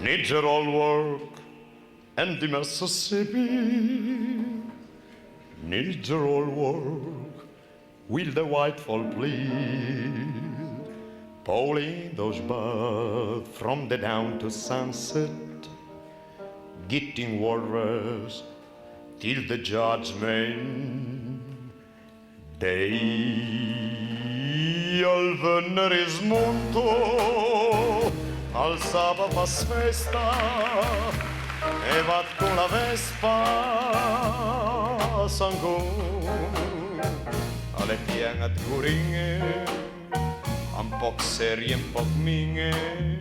Niger all work and the Mississippi. Niger all work will the whitefall plead, pulling those birds from the down to sunset, getting walrus till the judgment day. Al venere smonto, al sabato fa festa e va con la Vespa sangon alle piene di curinge, un po' serie, un po' minghe,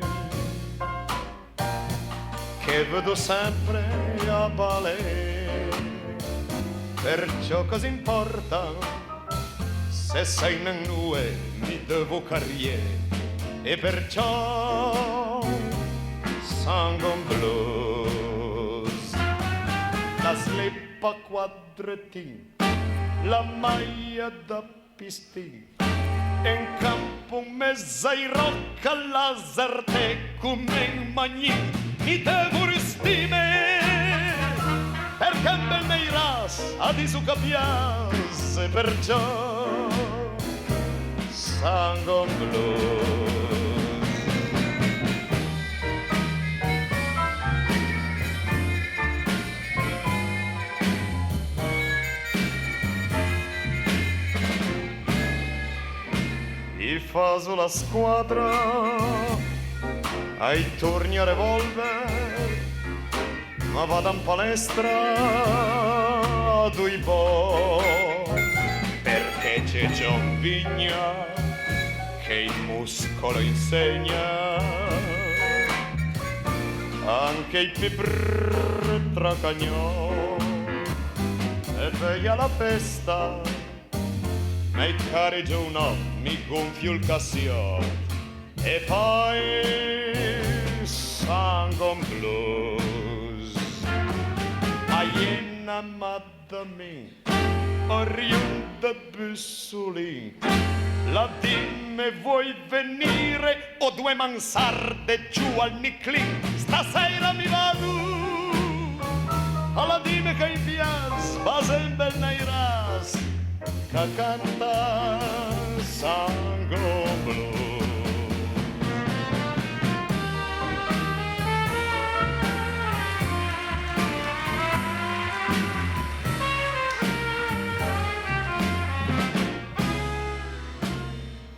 che vedo sempre a balè, perciò cosa importa se sei in due mi devo carriere, e perciò sangon blues, la slip a quadrettini, la maglia da pistin, e in campo mezza i rocca l'azerte come in magnin, mi devo ristime perché un bel meiras a di su capias, e perciò sangon blues. I faso la squadra ai turni a revolver, ma vado in palestra a due bo, perché c'è John Vigna che il muscolo insegna, anche i pipr tracagnò, e veia la festa, nei cari giù no, mi gonfio il cassio, e poi sangon blues, a Iena madame, oriunda Bussolin, la dimmi vuoi venire o due mansarde giù al Niclin, stasera mi vado alla dimmi che in piaz va sempre nei ras che canta sangon blues.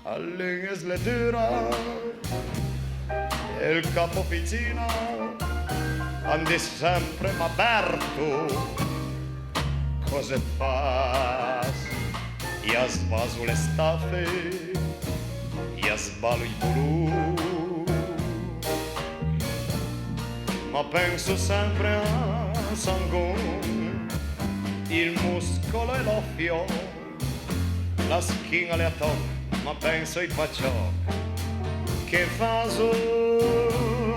All'inges le dura e il capo piccino andi sempre m'aperto, cosa fas? Io svaso le staffe, io sbalo i blu, ma penso sempre a sangon, il muscolo e l'offio, la schiena le attocca, ma penso ai pacciò che faso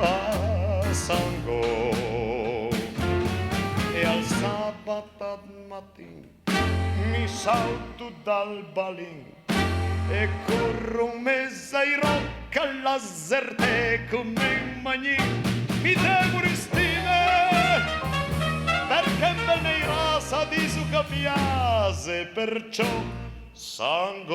a sangon, e al sabato mattina mi salto dal balin e corro un mese ai rocca all'azzerte come in magnin, mi devo ristime perché me ne rasa di su capiase, perciò sangon